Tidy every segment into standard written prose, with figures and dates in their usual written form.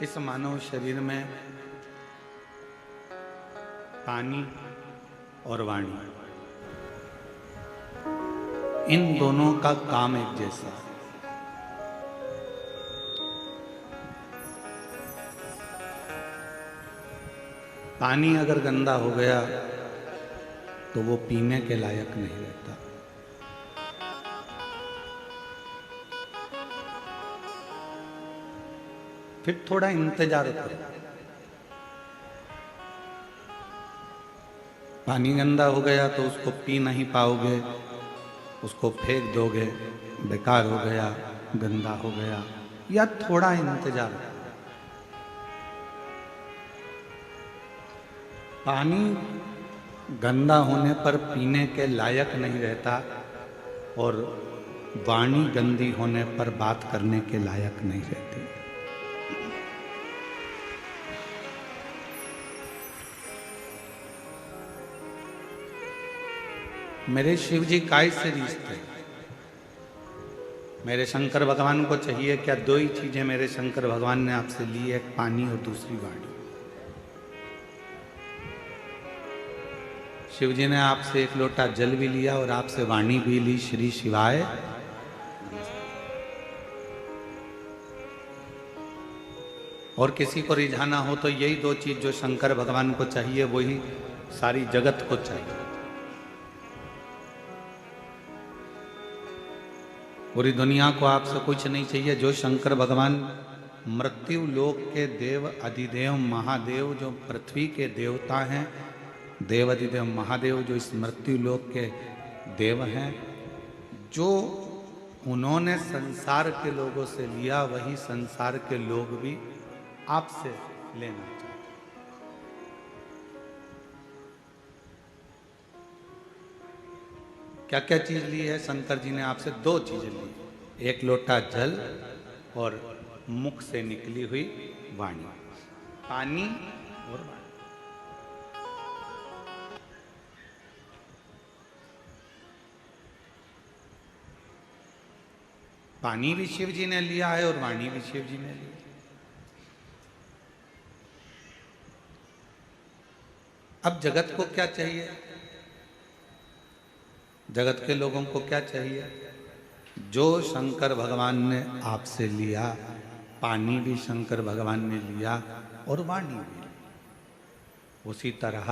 इस मानव शरीर में पानी और वाणी, इन दोनों का काम एक जैसा है। पानी अगर गंदा हो गया तो वो पीने के लायक नहीं रहता। फिर थोड़ा इंतजार करो। पानी गंदा हो गया तो उसको पी नहीं पाओगे, उसको फेंक दोगे, बेकार हो गया, गंदा हो गया, या थोड़ा इंतजार करो। पानी गंदा होने पर पीने के लायक नहीं रहता और वाणी गंदी होने पर बात करने के लायक नहीं रहती। मेरे शिव जी काय से रीझते? मेरे शंकर भगवान को चाहिए क्या? दो ही चीजें मेरे शंकर भगवान ने आपसे ली, एक पानी और दूसरी वाणी। शिव जी ने आपसे एक लोटा जल भी लिया और आपसे वाणी भी ली, श्री शिवाय। और किसी को रिझाना हो तो यही दो चीज जो शंकर भगवान को चाहिए वही सारी जगत को चाहिए। पूरी दुनिया को आपसे कुछ नहीं चाहिए। जो शंकर भगवान मृत्यु लोक के देव अधिदेव महादेव, जो पृथ्वी के देवता हैं, देव अधिदेव महादेव जो इस मृत्यु लोक के देव हैं, जो उन्होंने संसार के लोगों से लिया वही संसार के लोग भी आपसे लेना चाहते। क्या क्या चीज ली है शंकर जी ने आपसे? दो चीजें ली, एक लोटा जल और मुख से निकली हुई वाणी। पानी और वाणी। पानी भी शिव जी ने लिया है और वाणी भी शिव जी ने ली। अब जगत को क्या चाहिए? जगत के लोगों को क्या चाहिए? जो शंकर भगवान ने आपसे लिया, पानी भी शंकर भगवान ने लिया और वाणी भी, उसी तरह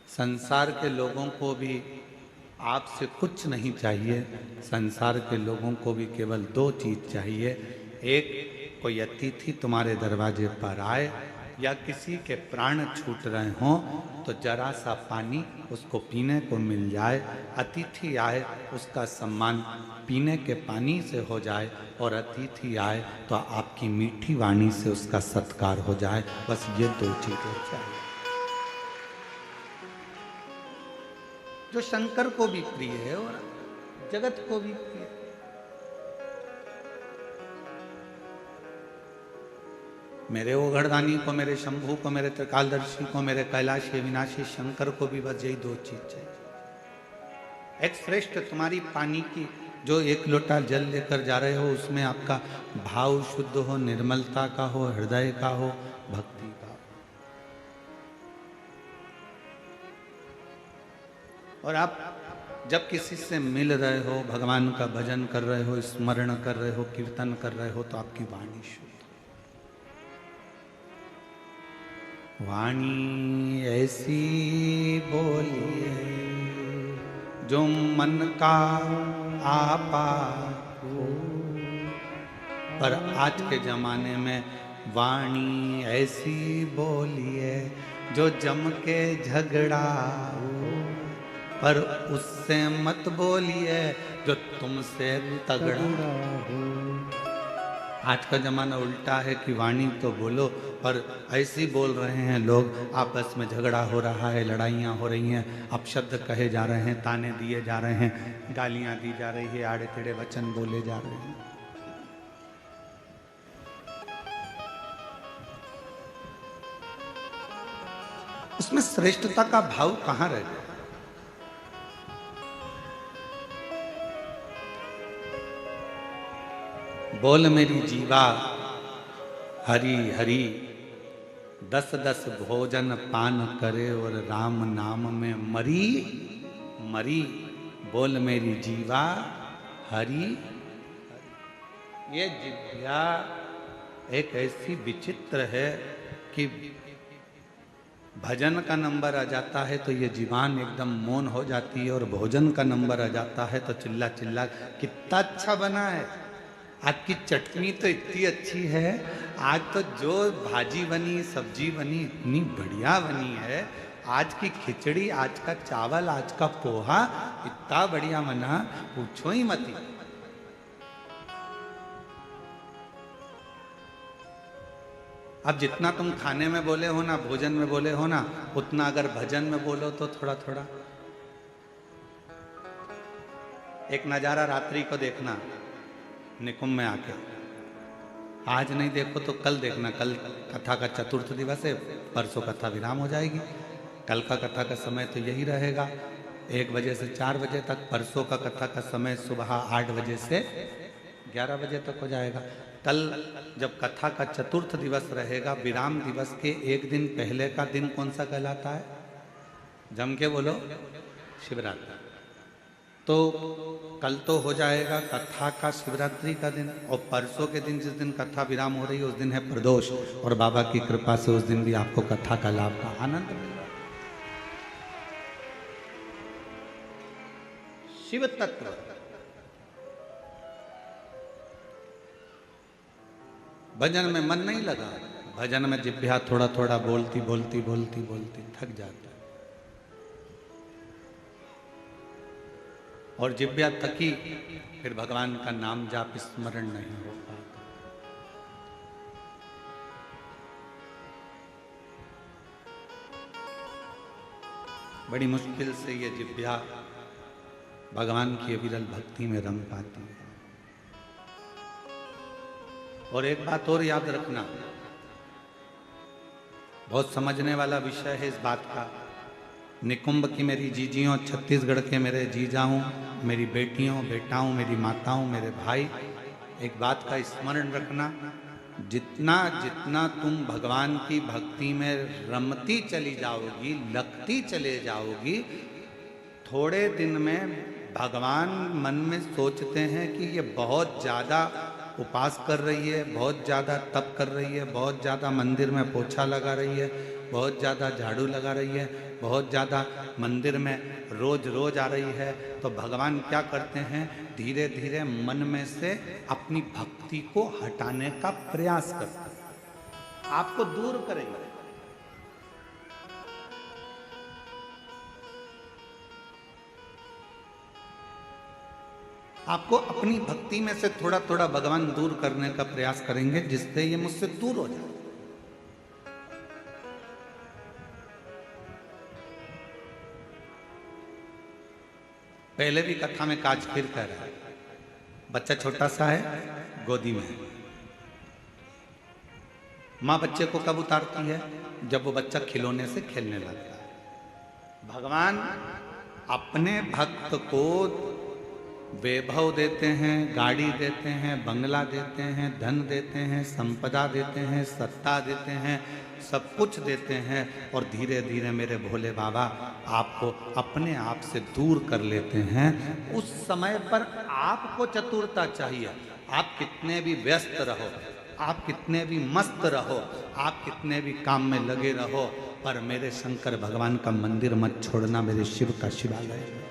संसार के लोगों को भी आपसे कुछ नहीं चाहिए। संसार के लोगों को भी केवल दो चीज चाहिए। एक, कोई अतिथि तुम्हारे दरवाजे पर आए या किसी के प्राण छूट रहे हों तो जरा सा पानी उसको पीने को मिल जाए। अतिथि आए उसका सम्मान पीने के पानी से हो जाए, और अतिथि आए तो आपकी मीठी वाणी से उसका सत्कार हो जाए। बस ये दो चीजें चाहिए, जो शंकर को भी प्रिय है और जगत को भी प्रिय है। मेरे ओघड़दानी को, मेरे शंभू को, मेरे त्रिकालदर्शी को, मेरे कैलाशी विनाशी शंकर को भी बस यही दो चीज चाहिए। एक श्रेष्ठ तुम्हारी पानी की जो एक लोटा जल लेकर जा रहे हो उसमें आपका भाव शुद्ध हो, निर्मलता का हो, हृदय का हो, भक्ति का हो। और आप जब किसी से मिल रहे हो, भगवान का भजन कर रहे हो, स्मरण कर रहे हो, कीर्तन कर रहे हो, तो आपकी वाणी शुद्ध। वाणी ऐसी बोलिए जो मन का आपा हो। पर आज के जमाने में वाणी ऐसी बोलिए जो जम के झगड़ा हो, पर उससे मत बोलिए जो तुमसे तगड़ा हो। आज का जमाना उल्टा है कि वाणी तो बोलो, पर ऐसी बोल रहे हैं लोग, आपस में झगड़ा हो रहा है, लड़ाइयाँ हो रही हैं, अपशब्द कहे जा रहे हैं, ताने दिए जा रहे हैं, गालियाँ दी जा रही है, आड़े टेढ़े वचन बोले जा रहे हैं। उसमें श्रेष्ठता का भाव कहाँ रह गया? बोल मेरी जीवा हरि हरि 10-10 भोजन पान करे और राम नाम में मरी मरी। बोल मेरी जीवा हरि। ये जिह्वा एक ऐसी विचित्र है कि भजन का नंबर आ जाता है तो ये जीवान एकदम मौन हो जाती है, और भोजन का नंबर आ जाता है तो चिल्ला चिल्ला कितना अच्छा बना है, आज की चटनी तो इतनी अच्छी है, आज तो जो भाजी बनी सब्जी बनी इतनी बढ़िया बनी है, आज की खिचड़ी, आज का चावल, आज का पोहा इतना बढ़िया बना, पूछो ही मत। अब जितना तुम खाने में बोले हो ना, भोजन में बोले हो ना, उतना अगर भजन में बोलो तो थोड़ा थोड़ा। एक नजारा रात्रि को देखना निकुंभ में आके, आज नहीं देखो तो कल देखना। कल कथा का चतुर्थ दिवस है, परसों कथा विराम हो जाएगी। कल का कथा का समय तो यही रहेगा 1 बजे से 4 बजे तक। परसों का कथा का समय सुबह 8 बजे से 11 बजे तक हो जाएगा। कल जब कथा का चतुर्थ दिवस रहेगा, विराम दिवस के 1 दिन पहले का दिन कौन सा कहलाता है? जम के बोलो, शिवरात्रि। तो कल तो हो जाएगा कथा का शिवरात्रि का दिन, और परसों के दिन जिस दिन कथा विराम हो रही है उस दिन है प्रदोष, और बाबा की कृपा से उस दिन भी आपको कथा का लाभ का आनंद मिलेगा। शिव तत्व भजन में मन नहीं लगा, भजन में जिह्वा थोड़ा थोड़ा बोलती बोलती बोलती बोलती थक जाता है, और जिह्वा थकी फिर भगवान का नाम जाप स्मरण नहीं हो पाता। बड़ी मुश्किल से ये जिह्वा भगवान की अविरल भक्ति में रंग पाती है। और एक बात और याद रखना, बहुत समझने वाला विषय है इस बात का। निकुंभ की मेरी जीजियों, छत्तीसगढ़ के मेरे जीजाओं, मेरी बेटियों, बेटाओं, मेरी माताओं, मेरे भाई, एक बात का स्मरण रखना, जितना जितना तुम भगवान की भक्ति में रमती चली जाओगी, लगती चले जाओगी, थोड़े दिन में भगवान मन में सोचते हैं कि ये बहुत ज़्यादा उपास कर रही है, बहुत ज़्यादा तप कर रही है, बहुत ज़्यादा मंदिर में पोछा लगा रही है, बहुत ज़्यादा झाड़ू लगा रही है, बहुत ज़्यादा मंदिर में रोज रोज आ रही है। तो भगवान क्या करते हैं, धीरे धीरे मन में से अपनी भक्ति को हटाने का प्रयास करते हैं, आपको दूर करेंगे। आपको अपनी भक्ति में से थोड़ा थोड़ा भगवान दूर करने का प्रयास करेंगे, जिससे ये मुझसे दूर हो जाए। पहले भी कथा में काज फिर कह रहा है, बच्चा छोटा सा है, गोदी में है, माँ बच्चे को कब उतारती है? जब वो बच्चा खिलौने से खेलने लगता है। भगवान अपने भक्त को वैभव देते हैं, गाड़ी देते हैं, बंगला देते हैं, धन देते हैं, संपदा देते हैं, सत्ता देते हैं, सब कुछ देते हैं, और धीरे धीरे मेरे भोले बाबा आपको अपने आप से दूर कर लेते हैं। उस समय पर आपको चतुरता चाहिए। आप कितने भी व्यस्त रहो, आप कितने भी मस्त रहो, आप कितने भी काम में लगे रहो, पर मेरे शंकर भगवान का मंदिर मत छोड़ना, मेरे शिव का शिवालय।